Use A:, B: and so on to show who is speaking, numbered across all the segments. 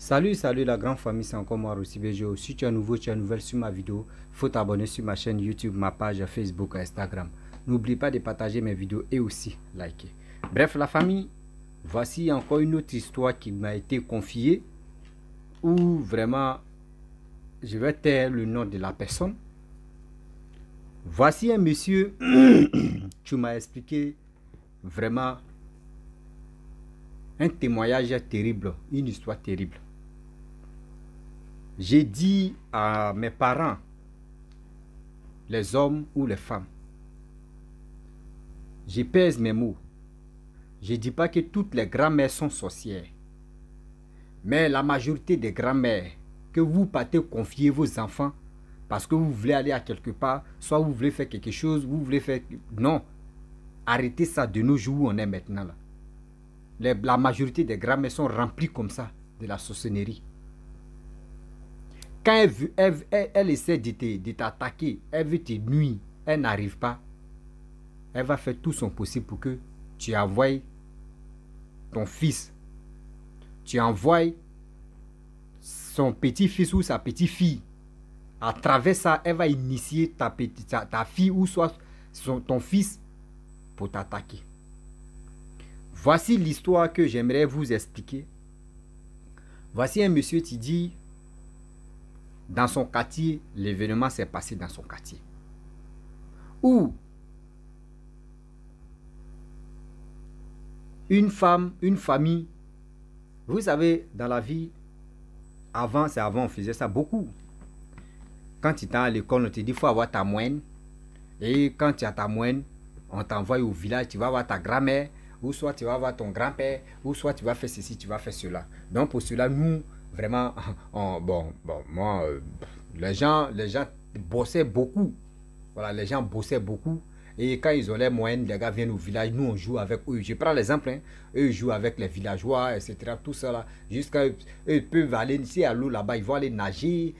A: Salut la grande famille, c'est encore moi Rossi Bejo. Si tu es nouveau, tu es nouvelle sur ma vidéo, faut t'abonner sur ma chaîne YouTube, ma page Facebook, Instagram. N'oublie pas de partager mes vidéos et aussi liker. Bref la famille, voici encore une autre histoire qui m'a été confiée où vraiment je vais taire le nom de la personne. Voici un monsieur, tu m'as expliqué vraiment un témoignage terrible, une histoire terrible. J'ai dit à mes parents, les hommes ou les femmes, je pèse mes mots. Je ne dis pas que toutes les grand-mères sont sorcières. Mais la majorité des grand-mères que vous partez confier vos enfants parce que vous voulez aller à quelque part, soit vous voulez faire quelque chose, vous voulez faire... Non. Arrêtez ça de nos jours où on est maintenant là. La majorité des grand-mères sont remplies comme ça de la sorcellerie. Quand elle essaie de t'attaquer, elle veut te nuire, elle n'arrive pas. Elle va faire tout son possible pour que tu envoies ton fils. Tu envoies son petit-fils ou sa petite-fille. À travers ça, elle va initier ta fille ou soit ton fils pour t'attaquer. Voici l'histoire que j'aimerais vous expliquer. Voici un monsieur qui dit, dans son quartier, l'événement s'est passé dans son quartier. Où une femme, une famille, vous savez, dans la vie, avant on faisait ça beaucoup. Quand tu es à l'école, on te dit qu'il faut avoir ta moyenne. Et quand tu as ta moyenne, on t'envoie au village, tu vas voir ta grand-mère, ou soit tu vas voir ton grand-père, ou soit tu vas faire ceci, tu vas faire cela. Donc pour cela, nous, vraiment, moi, les gens bossaient beaucoup. Voilà, les gens bossaient beaucoup. Et quand ils ont les moyens, les gars viennent au village, nous on joue avec eux. Je prends l'exemple, hein. Eux jouent avec les villageois, etc. Tout ça là. Jusqu'à eux peuvent aller, s'il y a l'eau là-bas, ils vont aller nager.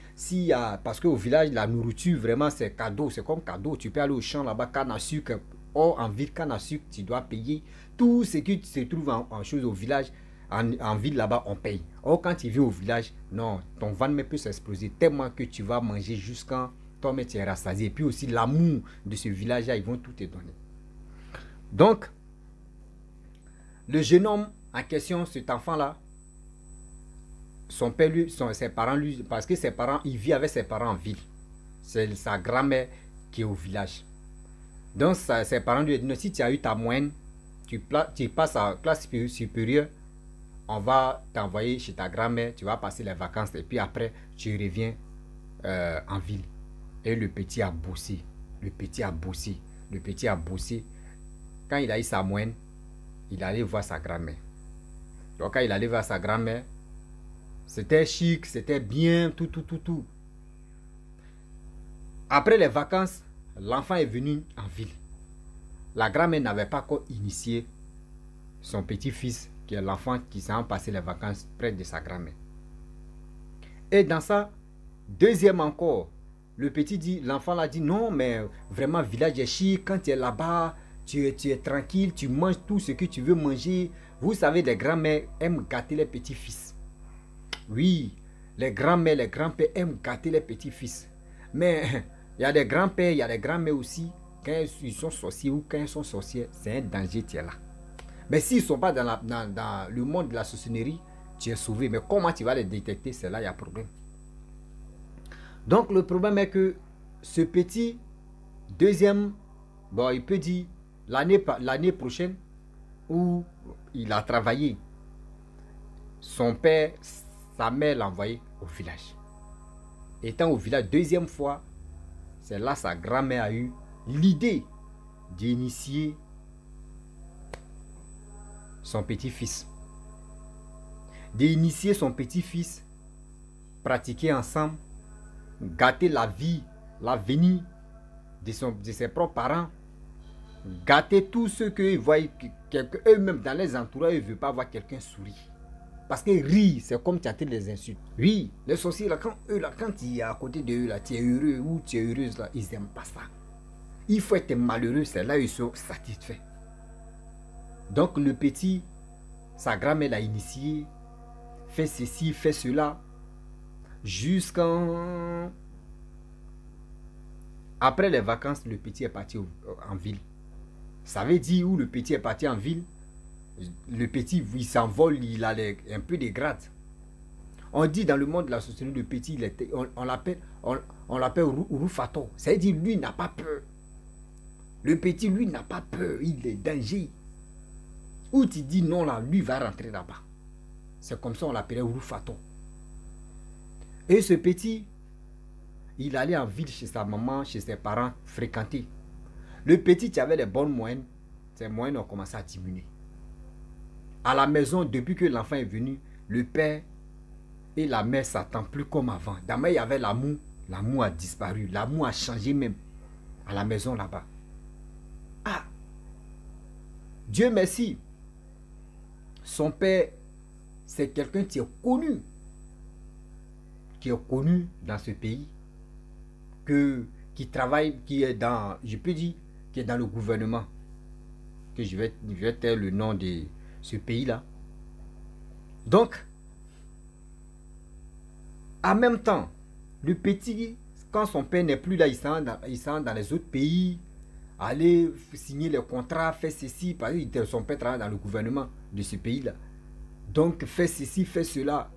A: Parce qu'au village, la nourriture, vraiment, c'est cadeau. C'est comme cadeau. Tu peux aller au champ là-bas, canne à sucre. Or, en ville, canne à sucre, tu dois payer. Tout ce qui se trouve en chose au village, en ville là-bas, on paye. Or, quand tu viens au village, non, ton ventre peut s'exploser tellement que tu vas manger jusqu'à toi-même tu es rassasié. Et puis aussi l'amour de ce village-là, ils vont tout te donner. Donc, le jeune homme en question, cet enfant-là, son père, ses parents, parce que ses parents, il vit avec ses parents en ville. C'est sa grand-mère qui est au village. Donc, ses parents lui disent, si tu as eu ta moyenne, tu passes à classe supérieure, on va t'envoyer chez ta grand-mère, tu vas passer les vacances et puis après, tu reviens en ville. Et le petit a bossé. Le petit a bossé. Le petit a bossé. Quand il a eu sa moyenne, il allait voir sa grand-mère. Donc quand il allait voir sa grand-mère, c'était chic, c'était bien, tout. Après les vacances, l'enfant est venu en ville. La grand-mère n'avait pas encore initié son petit-fils, qui est l'enfant qui s'est passé les vacances près de sa grand-mère. Et dans ça, deuxième encore, le petit dit, l'enfant l'a dit, non, mais vraiment, village est chic, quand tu es là-bas, tu es tranquille, tu manges tout ce que tu veux manger. Vous savez, les grands-mères aiment gâter les petits-fils. Oui, les grands-mères, les grands-pères aiment gâter les petits-fils. Mais il y a des grands-pères, il y a des grands-mères aussi, quand ils sont sorciers ou quand ils sont sorciers, c'est un danger, tu es là. Mais s'ils ne sont pas dans le monde de la sorcellerie, tu es sauvé. Mais comment tu vas les détecter, c'est là, il y a problème. Donc le problème est que ce petit deuxième, bon il peut dire l'année prochaine où il a travaillé, son père, sa mère l'a envoyé au village. Étant au village deuxième fois, c'est là sa grand-mère a eu l'idée d'initier son petit-fils. D'initier son petit-fils, pratiquer ensemble, gâter la vie, l'avenir de ses propres parents, gâter tous ceux qu'ils voient, eux-mêmes dans les entourages, ils ne veulent pas voir quelqu'un sourire. Parce que rire, c'est comme tu as les insultes. Oui, les sorciers, là, quand tu es à côté de eux, là, tu es heureux ou tu es heureuse, là, ils n'aiment pas ça. Il faut être malheureux, c'est là ils sont satisfaits. Donc le petit, sa grand-mère l'a initié, fais ceci, fais cela. Jusqu'en... Après les vacances, le petit est parti en ville. Ça veut dire où le petit est parti en ville, le petit, il s'envole, il a un peu de grade. On dit dans le monde de la société, le petit, on l'appelle Rufato. Ça veut dire lui, il n'a pas peur. Le petit, lui, n'a pas peur. Il est danger. Où tu dis non, là, lui va rentrer là-bas. C'est comme ça on l'appelait Rufato. Et ce petit, il allait en ville chez sa maman, chez ses parents, fréquenter. Le petit qui avait les bonnes moyennes, ses moyennes ont commencé à diminuer. À la maison, depuis que l'enfant est venu, le père et la mère ne s'attendent plus comme avant. D'abord, il y avait l'amour. L'amour a disparu. L'amour a changé même à la maison là-bas. Ah! Dieu merci. Son père, c'est quelqu'un qui est connu. Qui est connu dans ce pays. Qui travaille, qui est dans, je peux dire, qui est dans le gouvernement. Que je vais taire le nom de ce pays-là. Donc, en même temps, le petit, quand son père n'est plus là, il s'en dans les autres pays, aller signer les contrats, faire ceci, parce que son père travaille dans le gouvernement de ce pays-là. Donc, fait ceci, fait cela.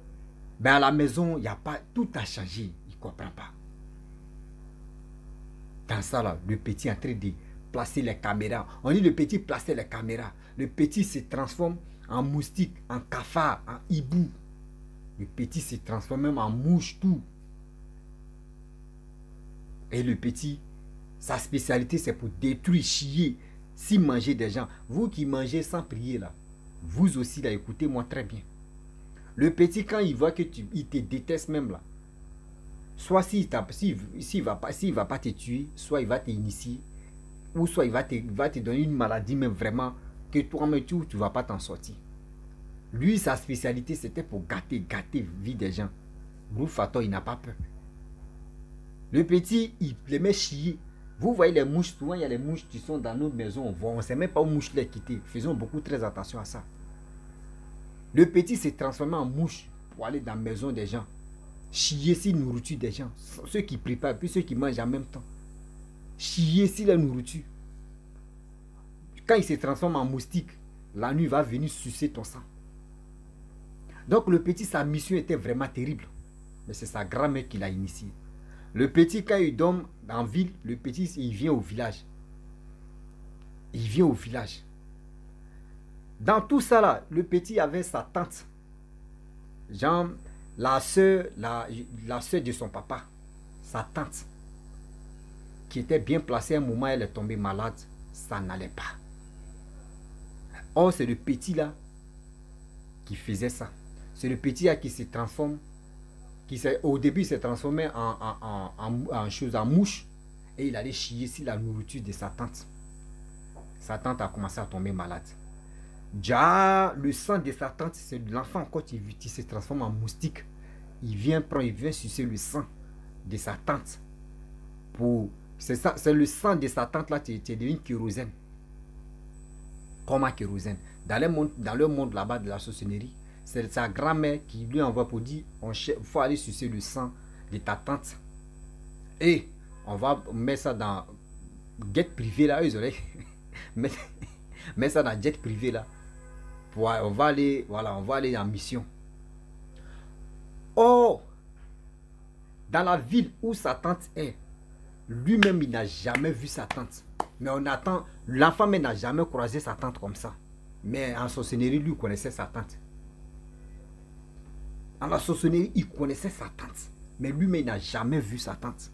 A: Ben à la maison, il n'y a pas, tout a changé. Il ne comprend pas. Dans ça, là, le petit est en train de placer les caméras. On dit le petit plaçait les caméras. Le petit se transforme en moustique, en cafard, en hibou. Le petit se transforme même en mouche, tout. Et le petit, sa spécialité, c'est pour détruire, chier, si manger des gens. Vous qui mangez sans prier, là, vous aussi, là, écoutez-moi très bien. Le petit, quand il voit que il te déteste même, là, soit s'il ne va pas te tuer, soit il va t'initier, ou soit il va te donner une maladie, même vraiment, que toi-même, tu ne vas pas t'en sortir. Lui, sa spécialité, c'était pour gâter la vie des gens. Rufato, il n'a pas peur. Le petit, il les met chier. Vous voyez les mouches, souvent il y a les mouches qui sont dans nos maisons. On ne sait même pas où mouches les quitter. Faisons beaucoup très attention à ça. Le petit s'est transformé en mouche pour aller dans la maison des gens. Chier sur la nourriture des gens. Ceux qui préparent, puis ceux qui mangent en même temps. Chier sur la nourriture. Quand il se transforme en moustique, la nuit va venir sucer ton sang. Donc le petit, sa mission était vraiment terrible. Mais c'est sa grand-mère qui l'a initié. Le petit, quand il dort en ville, le petit, il vient au village. Il vient au village. Dans tout ça là, le petit avait sa tante. Genre, la soeur de son papa. Sa tante. Qui était bien placée, à un moment, elle est tombée malade. Ça n'allait pas. Or, c'est le petit là qui faisait ça. C'est le petit là qui se transforme. Au début, il s'est transformé en mouche. Et il allait chier sur la nourriture de sa tante. Sa tante a commencé à tomber malade. Déjà, le sang de sa tante, c'est l'enfant quand il se transforme en moustique. Il vient sucer le sang de sa tante. C'est le sang de sa tante là qui devient kérosène. Comme un kérosène. Dans le monde là-bas de la sorcellerie, c'est sa grand-mère qui lui envoie pour dire il faut aller sucer le sang de ta tante. Et on va mettre ça dans jet privé là, eux, mettre ça dans jet privé là. On va aller en mission. Oh, dans la ville où sa tante est, lui-même il n'a jamais vu sa tante. Mais on attend, l'enfant même n'a jamais croisé sa tante comme ça. Mais en sorcellerie, lui connaissait sa tante. En la sorcellerie, il connaissait sa tante. Mais lui-même, il n'a jamais vu sa tante.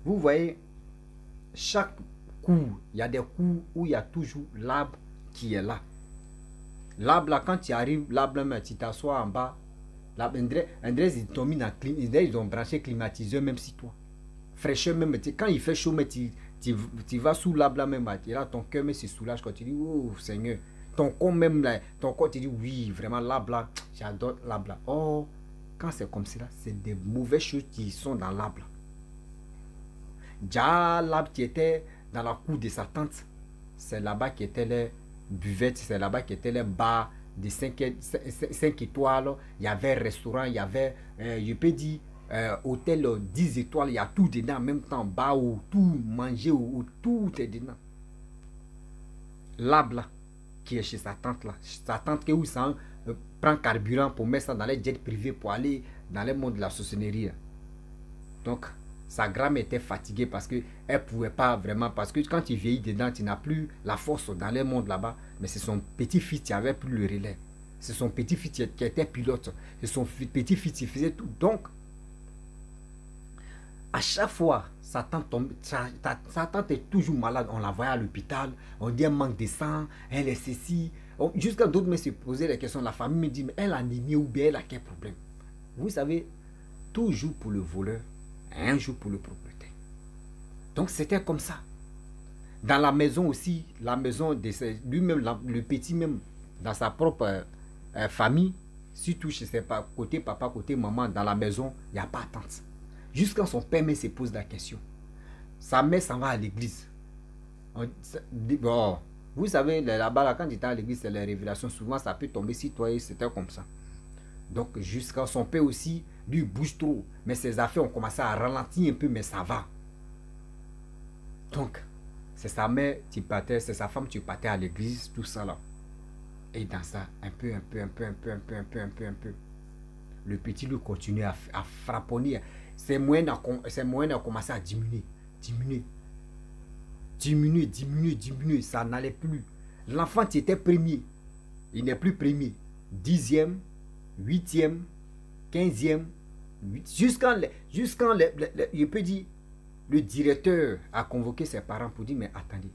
A: Vous voyez, chaque cours, il y a des cours où il y a toujours l'arbre qui est là. L'arbre là, quand tu arrives, l'arbre là, tu t'assois en bas. André, ils ont branché climatiseur même si toi. Fraîcheur même, quand il fait chaud, mais tu vas sous l'arbre là même, et là ton cœur se soulage quand tu dis, oh Seigneur. Ton corps même là, ton corps te dit, oui, vraiment l'arbre là, j'adore l'arbre là. Oh, quand c'est comme ça, c'est des mauvaises choses qui sont dans l'arbre. Déjà, l'arbre qui était dans la cour de sa tante, c'est là-bas qui étaient les buvettes, c'est là-bas qui étaient les bars de 5 étoiles, il y avait restaurant, il y avait, je peux dire, hôtel 10 étoiles, il y a tout dedans en même temps, bar ou tout, manger ou tout est dedans. L'arbre là, qui est chez sa tante là, sa tante qui prend carburant pour mettre ça dans les jets privés pour aller dans le monde de la sorcellerie. Donc, sa grand-mère était fatiguée parce qu'elle ne pouvait pas vraiment, parce que quand tu vieillis dedans, tu n'as plus la force dans le monde là-bas. Mais c'est son petit-fils qui avait pris le relais. C'est son petit-fils qui était pilote. C'est son petit-fils qui faisait tout. Donc, à chaque fois, sa tante est toujours malade. On la voyait à l'hôpital. On dit elle manque de sang, elle est ceci. Jusqu'à d'autres me se posaient les questions. La famille me dit, mais elle a anémie ou bien elle a quel problème? Vous savez, toujours pour le voleur, un jour pour le propriétaire. Donc c'était comme ça. Dans la maison aussi, la maison de lui-même, le petit même, dans sa propre famille, surtout chez ses côté papa, côté maman, dans la maison, il n'y a pas attente. Jusqu'à son père me se pose la question. Sa mère s'en va à l'église. Bon, vous savez, là-bas, là, quand il était à l'église, c'est les révélations. Souvent, ça peut tomber sur toi et c'était comme ça. Donc, jusqu'à son père aussi, lui, il bouge trop. Mais ses affaires ont commencé à ralentir un peu, mais ça va. Donc, c'est sa mère qui partait, c'est sa femme qui partait à l'église, tout ça là. Et dans ça, un peu. Le petit lui continue à frapponner. Ses moyens ont commencé à diminuer. Diminuer. Ça n'allait plus. L'enfant qui était premier, il n'est plus premier. 10e, 8e, 15e, jusqu'en je peux dire, le directeur a convoqué ses parents pour dire, mais attendez,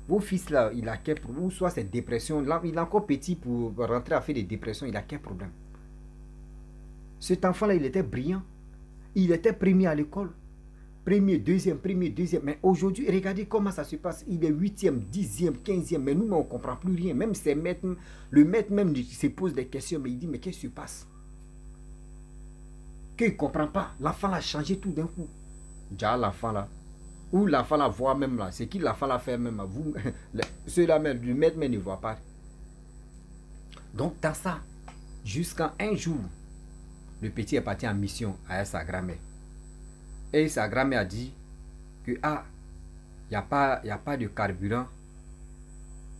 A: vos fils là, il a quel problème? Ou soit c'est dépression, là, il est encore petit pour rentrer à faire des dépressions, il a quel problème? Cet enfant là, il était brillant. Il était premier à l'école. Premier, deuxième. Mais aujourd'hui, regardez comment ça se passe. Il est 8e, 10e, 15e. Mais nous, on ne comprend plus rien. Même ses maîtres, le maître même se pose des questions. Mais il dit, mais qu'est-ce qui se passe? Qu'il ne comprend pas. L'enfant a changé tout d'un coup. Déjà, l'enfant là. Ou l'enfant la voit même là. C'est qui l'enfant l'a fait même à vous? Ceux-là même, le maître même ne voit pas. Donc, dans ça, jusqu'à un jour, le petit est parti en mission avec sa grand-mère. Et sa grand-mère a dit que il n'y a pas de carburant.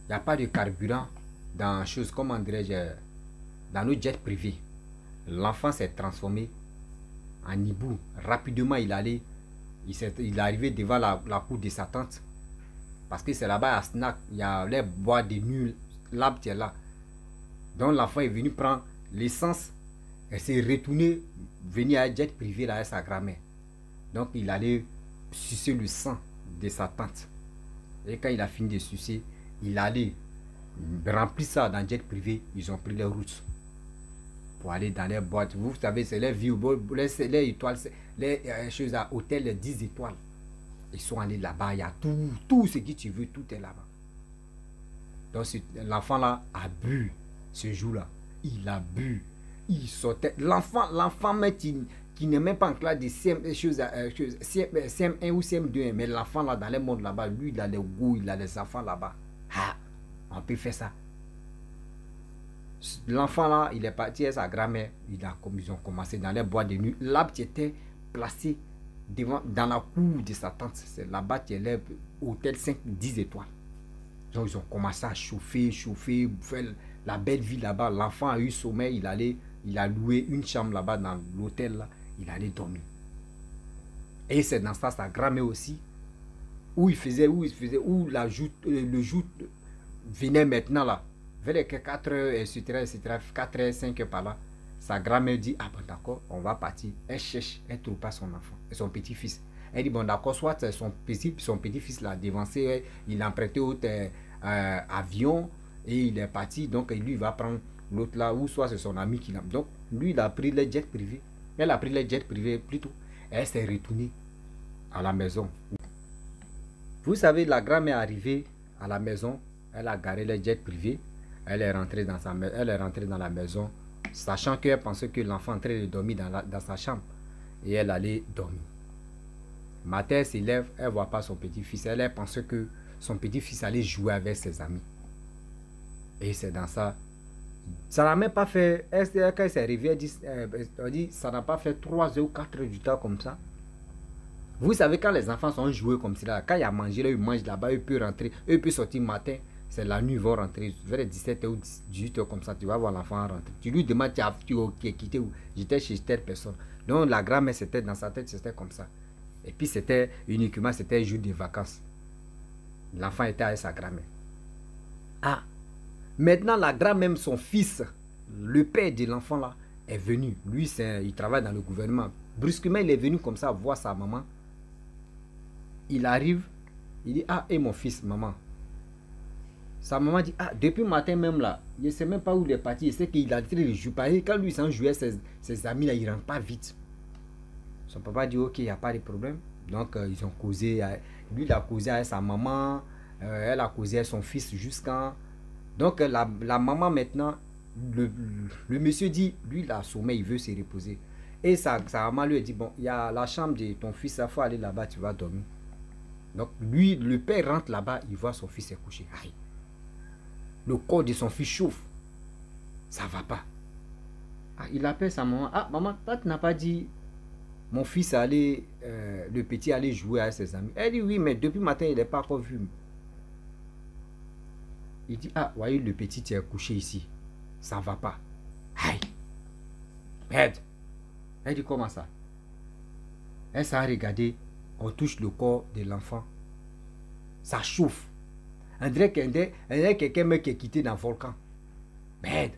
A: Il n'y a pas de carburant dans chose, comment dirais-je, dans nos jets privés. L'enfant s'est transformé en hibou. Rapidement, il est arrivé devant la cour de sa tante. Parce que c'est là-bas à Snack, il y a les bois de nuit, l'arbre qui est là. Donc l'enfant est venu prendre l'essence. Elle s'est retournée, venir à un jet privé là avec sa grand-mère. Donc il allait sucer le sang de sa tante. Et quand il a fini de sucer, il allait remplir ça dans un jet privé. Ils ont pris les routes pour aller dans les boîtes. Vous savez, c'est les vues, les étoiles, les choses à hôtel 10 étoiles. Ils sont allés là-bas, il y a tout ce que tu veux, tout est là-bas. Donc l'enfant là a bu ce jour-là. Il a bu. Il sortait. L'enfant mais qui n'est même pas en classe de CM1 ou CM2, mais l'enfant là dans le monde là-bas, lui il a les goûts, il a les enfants là-bas. Ah, on peut faire ça. L'enfant là, il est parti avec sa grand-mère, ils ont commencé dans les bois de nuit. L'arbre qui était placé dans la cour de sa tante, c'est là-bas qui est l'hôtel 5-10 étoiles. Donc ils ont commencé à chauffer, faire la belle vie là-bas. L'enfant a eu sommeil, il a loué une chambre là-bas dans l'hôtel là, il allait dormir. Et c'est dans ça sa grand-mère aussi, où le jour venait maintenant là, vers les 4 heures, etc., 4 heures, 5 heures par là, sa grand-mère dit, ah bon d'accord, on va partir. Elle cherche, elle ne trouve pas son enfant, son petit-fils. Elle dit, bon d'accord, soit son petit-fils l'a dévancé, il a emprunté autre avion, et il est parti, donc lui il va prendre l'autre là, ou soit c'est son ami qui l'a. Donc lui il a pris les jets privés. Elle a pris les jets privés plutôt. Elle s'est retournée à la maison. Vous savez, la grand-mère est arrivée à la maison, elle a garé les jets privés, elle est rentrée dans la maison, sachant qu'elle pensait que l'enfant est en train de dormir dans sa chambre. Et elle allait dormir. Matin, elle s'élève, elle ne voit pas son petit-fils. Elle pensait que son petit-fils allait jouer avec ses amis. Et c'est dans ça, Ça n'a même pas fait, quand elle s'est arrivée, on dit, ça n'a pas fait 3 heures ou 4 heures du temps comme ça. Vous savez, quand les enfants sont joués comme ça, quand il y a mangé, là, ils mangent là-bas, ils peuvent rentrer, eux peuvent sortir le matin, c'est la nuit, ils vont rentrer, vers 17h ou 18h comme ça, tu vas voir l'enfant rentrer. Tu lui demandes, tu es quitté où? J'étais chez telle personne. Donc la grand-mère, c'était dans sa tête, c'était comme ça. Et puis c'était uniquement, c'était un jour de vacances. L'enfant était avec sa grand-mère. Ah, maintenant la grand-mère, son fils, le père de l'enfant là, est venu. Lui, il travaille dans le gouvernement. Brusquement, il est venu comme ça voir sa maman. Il arrive, il dit, ah, et mon fils, maman. Sa maman dit, ah, depuis le matin même là, je ne sais même pas où il est parti. Je sais qu'il a tiré les joues. Quand lui s'en jouait, ses amis là, il ne rentre pas vite. Son papa dit, ok, il n'y a pas de problème. Donc, ils ont causé. Lui, il a causé avec sa maman. Elle a causé avec son fils jusqu'à. Donc, la maman maintenant, le monsieur dit, lui, il a sommeil, il veut se reposer. Et sa maman lui a dit, bon, il y a la chambre de ton fils, il faut aller là-bas, tu vas dormir. Donc, lui, le père rentre là-bas, il voit son fils se coucher. Aïe. Le corps de son fils chauffe. Ça ne va pas. Ah, il appelle sa maman. Ah, maman, toi, tu n'as pas dit mon fils allait, le petit allait jouer avec ses amis. Elle dit oui, mais depuis le matin, il n'est pas encore vu. Il dit, ah, voyez, le petit est couché ici. Ça ne va pas. Aïe. Merde. Elle dit, comment ça? Elle s'est regardée. On touche le corps de l'enfant. Ça chauffe. On dirait quelqu'un qui est quitté dans le volcan. Merde.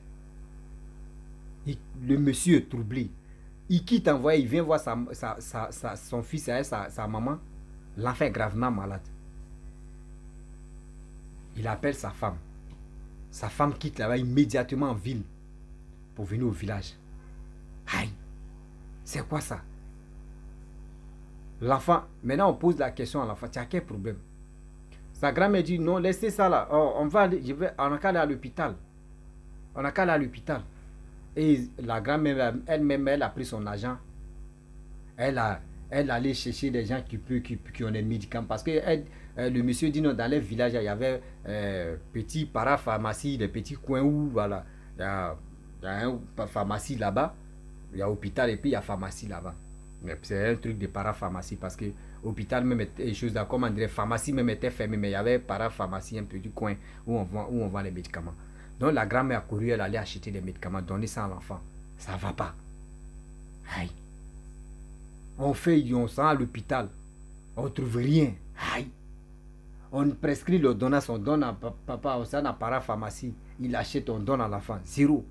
A: Le monsieur est troublé. Il quitte en voie, il vient voir son fils et sa maman. L'enfant est gravement malade. Il appelle sa femme. Sa femme quitte là-bas immédiatement en ville pour venir au village. Aïe. C'est quoi ça? L'enfant, maintenant on pose la question à l'enfant, tu as quel problème? Sa grand-mère dit, non, laissez ça là. Oh, on n'a qu'à aller à l'hôpital. On n'a qu'à aller à l'hôpital. Et la grand-mère, elle-même, elle a pris son argent. Elle allait chercher des gens qui ont des médicaments. Parce que le monsieur dit, non, dans les villages, il y avait petit parapharmacie, des petits coins où, voilà, il y a une pharmacie là-bas, il y a hôpital et puis il y a pharmacie là-bas. C'est un truc de parapharmacie parce que l'hôpital même était choses là, comme on dirait, pharmacie même était fermée, mais il y avait parapharmacie un peu du coin où on vend les médicaments. Donc la grand-mère a couru, elle allait acheter des médicaments, donner ça à l'enfant. Ça ne va pas. Aïe. On s'en à l'hôpital. On ne trouve rien. Aïe. On prescrit l'ordonnance, on donne à papa, on s'en à parapharmacie. Il achète, on donne à l'enfant. Zéro.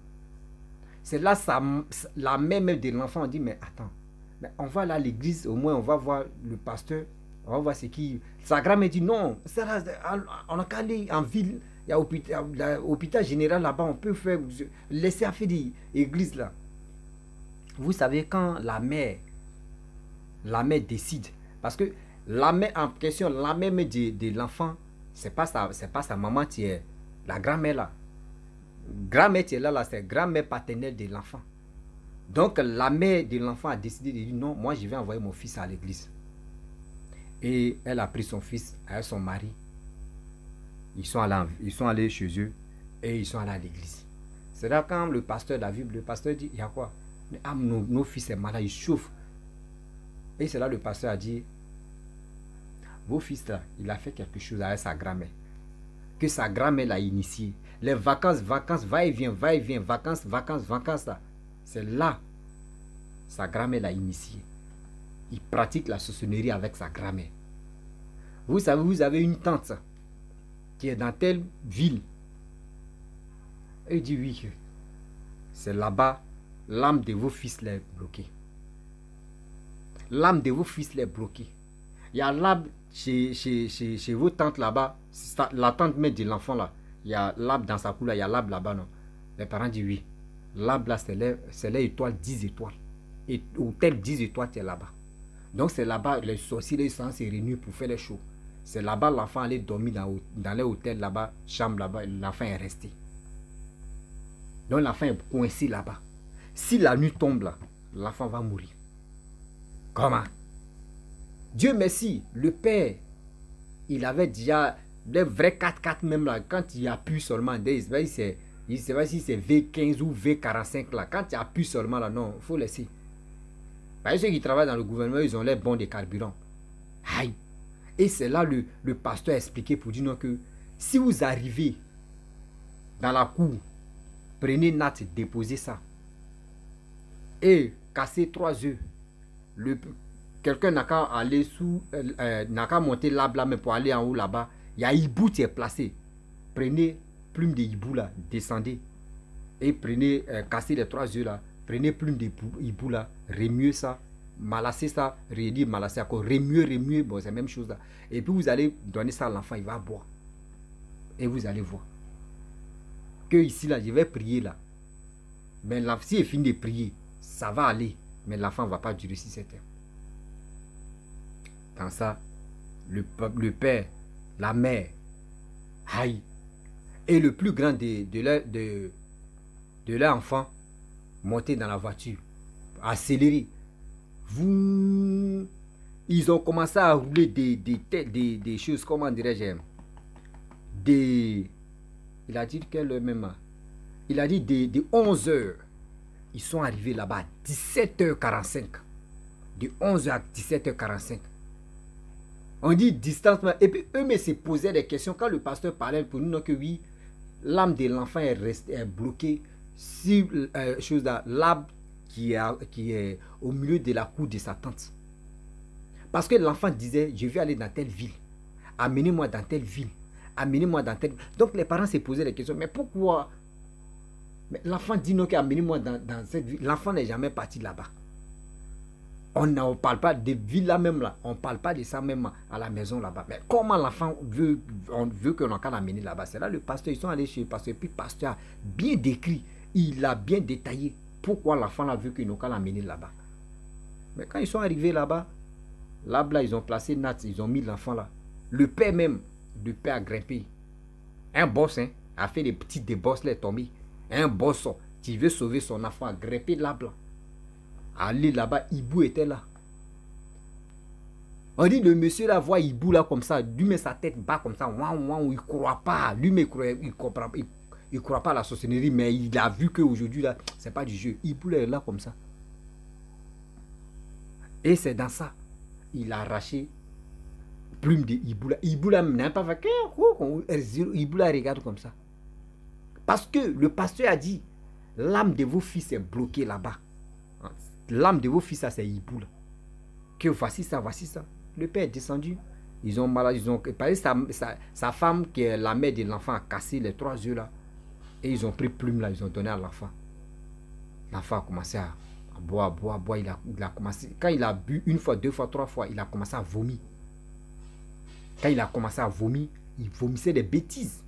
A: C'est là la mère de l'enfant, on dit, mais attends. Mais on va là à l'église, au moins on va voir le pasteur, on va voir ce qui... Sa grand-mère dit non, on a qu'à aller en ville, il y a l'hôpital général là-bas, on peut faire, laisser faire des églises là. Vous savez, quand la mère décide, parce que la mère en question, la mère de l'enfant, c'est pas sa maman qui est la grand-mère là. Grand-mère qui est là, c'est grand-mère paternelle de l'enfant. Donc la mère de l'enfant a décidé de dire non, moi je vais envoyer mon fils à l'église. Et elle a pris son fils avec son mari. Ils sont allés chez eux et ils sont allés à l'église. C'est là quand le pasteur l'a vu, le pasteur dit, il y a quoi? Ah, nos fils sont malades, ils chauffent. Et c'est là le pasteur a dit, vos fils là, il a fait quelque chose avec sa grand-mère. Que sa grand-mère l'a initié. Les vacances, va-et-vient, vacances là. C'est là, sa grand-mère l'a initié. Il pratique la sorcellerie avec sa grand-mère. Vous savez, vous avez une tante qui est dans telle ville. Elle dit oui, c'est là-bas, l'âme de vos fils l'est bloquée. L'âme de vos fils l'est bloquée. Il y a l'arbre chez vos tantes là-bas, la tante mère de l'enfant là, il y a l'arbre dans sa cour là, il y a l'arbre là-bas, non? Les parents disent oui. L'arbre là, c'est l'étoile 10 étoiles. Et hôtel 10 étoiles, c'est là-bas. Donc c'est là-bas, les sorciers les se réunissent pour faire les shows. C'est là-bas, l'enfant allait dormir dans les hôtels là-bas, chambre là-bas, l'enfant est resté. Donc l'enfant est coincé là-bas. Si la nuit tombe là, l'enfant va mourir. Comment? Dieu merci, le père, il avait déjà des vrais 4x4 même là, quand il a pu seulement, Je ne sais pas si c'est V15 ou V45 là. Quand tu appuies seulement là, non, il faut laisser. Parce que ceux qui travaillent dans le gouvernement, ils ont l'air bons des carburants. Aïe. Et c'est là le pasteur a expliqué pour dire non que si vous arrivez dans la cour, prenez natte, déposez ça. Et cassez 3 œufs. Quelqu'un n'a qu'à aller sous, n'a qu'à monter là-bas, mais pour aller en haut là-bas, il y a hibou qui est placé. Prenez plume de hibou là, descendez. Et prenez, cassez les 3 œufs là. Prenez plume de hibou là, remuez ça. Malassez ça, redire malassez encore, remuez, bon c'est la même chose là. Et puis vous allez donner ça à l'enfant, il va boire. Et vous allez voir. Que ici là, je vais prier là. Mais si il finit de prier, ça va aller. Mais l'enfant ne va pas durer 6-7 heures. Dans ça, le père, la mère, aïe. Et le plus grand de leur enfant, monter dans la voiture, accélérer. Ils ont commencé à rouler des choses, comment dirais-je, il a dit quelle même, il a dit de 11 heures, ils sont arrivés là-bas à 17h45, de 11h à 17h45. On dit distance, et puis eux-mêmes se posaient des questions quand le pasteur parlait pour nous, que oui, l'âme de l'enfant est bloquée sur l'arbre qui est au milieu de la cour de sa tante. Parce que l'enfant disait, je vais aller dans telle ville, amenez-moi dans telle ville, amenez-moi dans telle ville. Donc les parents se posaient des questions, mais pourquoi? L'enfant dit non, amenez-moi dans cette ville. L'enfant n'est jamais parti là-bas. On ne parle pas de ville là même là, on ne parle pas de ça même à la maison là-bas. Mais comment l'enfant veut que l'on l'amène là-bas? C'est là le pasteur, ils sont allés chez le pasteur, puis le pasteur a bien décrit, il a bien détaillé pourquoi l'enfant là veut que l'on l'amène là-bas. Mais quand ils sont arrivés là-bas, là, ils ont placé Nat, ils ont mis l'enfant là. Le père même, le père a grimpé. Un boss a fait des petites débosses, là, est tombé. Un boss qui veut sauver son enfant a grimpé là-bas. Aller là-bas, Hibou était là. On dit le monsieur là voit Hibou là comme ça, lui met sa tête bas comme ça, il ne croit pas. Lui il croit pas à la sorcellerie, mais il a vu qu'aujourd'hui là, c'est pas du jeu. Hibou là est là comme ça. Et c'est dans ça, il a arraché plume de Hibou là. Hibou là n'a pas fait Hibou là regarde comme ça. Parce que le pasteur a dit, l'âme de vos fils est bloquée là-bas. L'âme de vos fils, ça c'est Hibou là. Que voici ça, voici ça. Le père est descendu. Ils ont malade, ils ont parlé sa femme qui est la mère de l'enfant a cassé les 3 yeux là. Et ils ont pris plume là, ils ont donné à l'enfant. L'enfant a commencé à boire. Il a commencé, quand il a bu 1 fois, 2 fois, 3 fois, il a commencé à vomir. Quand il a commencé à vomir, il vomissait des bêtises.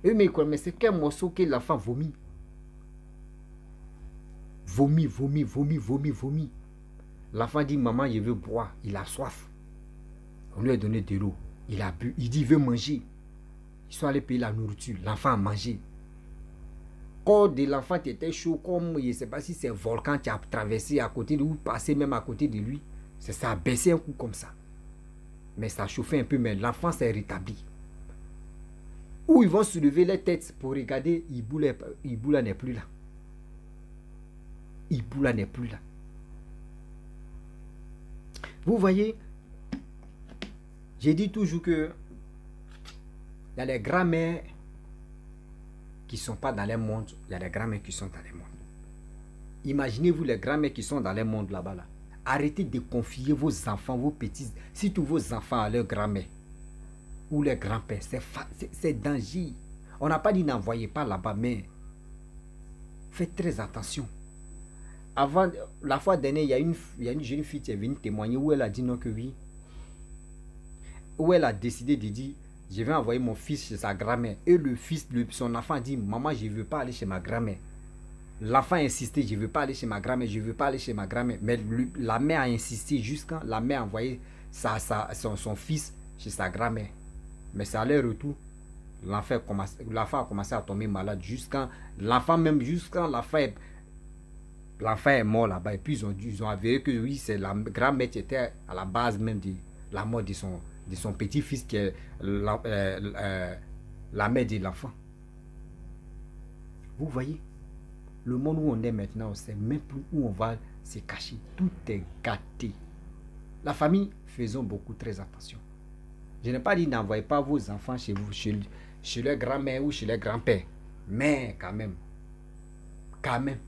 A: Eux, mais c'est quel morceau que l'enfant vomit? Vomit. L'enfant dit, maman, je veux boire. Il a soif. On lui a donné de l'eau. Il a bu. Il dit, il veut manger. Ils sont allés payer la nourriture. L'enfant a mangé. Corps de l'enfant était chaud, comme je ne sais pas si c'est un volcan qui a traversé à côté de lui, ou passé même à côté de lui. Ça a baissé un coup comme ça. Mais ça a chauffé un peu, mais l'enfant s'est rétabli. Où ils vont soulever les têtes pour regarder, Hibou là n'est plus là. Hibou là n'est plus là. Vous voyez, j'ai dit toujours que il y a des grands-mères qui ne sont pas dans les mondes, il y a des grands-mères qui sont dans les mondes. Imaginez-vous les grands-mères qui sont dans les mondes là-bas. Là. Arrêtez de confier vos enfants, vos petits, surtout vos enfants à leur grand-mère ou les grands-pères. C'est danger. On n'a pas dit n'envoyez pas là-bas, mais faites très attention. Avant, la fois dernière, il y a une jeune fille qui est venue témoigner où elle a dit non que oui. Où elle a décidé de dire, je vais envoyer mon fils chez sa grand-mère. Et le fils, son enfant a dit, maman, je ne veux pas aller chez ma grand-mère. L'enfant a insisté, je ne veux pas aller chez ma grand-mère, je ne veux pas aller chez ma grand-mère. Mais la mère a insisté jusqu'à la mère a envoyé son fils chez sa grand-mère. Mais ça allait retour. L'enfant a commencé à tomber malade jusqu'à l'enfant est mort là-bas. Et puis ils ont avéré que oui, c'est la grand-mère qui était à la base même de la mort de son petit-fils qui est la mère de l'enfant. Vous voyez, le monde où on est maintenant, on sait même plus où on va se cacher. Tout est gâté. La famille, faisons beaucoup très attention. Je n'ai pas dit n'envoyez pas vos enfants chez vous, chez leur grand-mère ou chez leur grand-père. Mais quand même,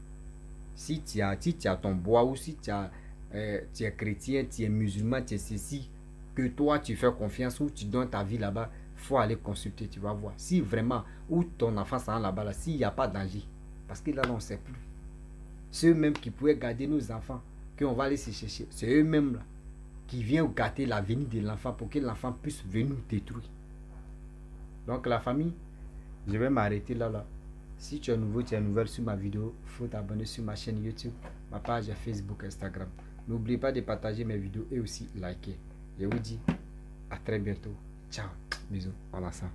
A: si tu as ton bois ou si tu es chrétien, tu es musulman, tu es ceci, que toi tu fais confiance ou tu donnes ta vie là-bas, il faut aller consulter, tu vas voir. Si vraiment, où ton enfant s'en va là-bas, là, s'il n'y a pas de danger, parce que là, on ne sait plus. Ceux-mêmes qui pouvaient garder nos enfants, qu'on va aller se chercher, c'est eux-mêmes là, qui viennent gâter l'avenir de l'enfant pour que l'enfant puisse venir nous détruire. Donc la famille, je vais m'arrêter là. Si tu es nouveau, tu es nouvelle sur ma vidéo, il faut t'abonner sur ma chaîne YouTube, ma page Facebook, Instagram. N'oublie pas de partager mes vidéos et aussi liker. Je vous dis à très bientôt. Ciao. Bisous. Voilà ça.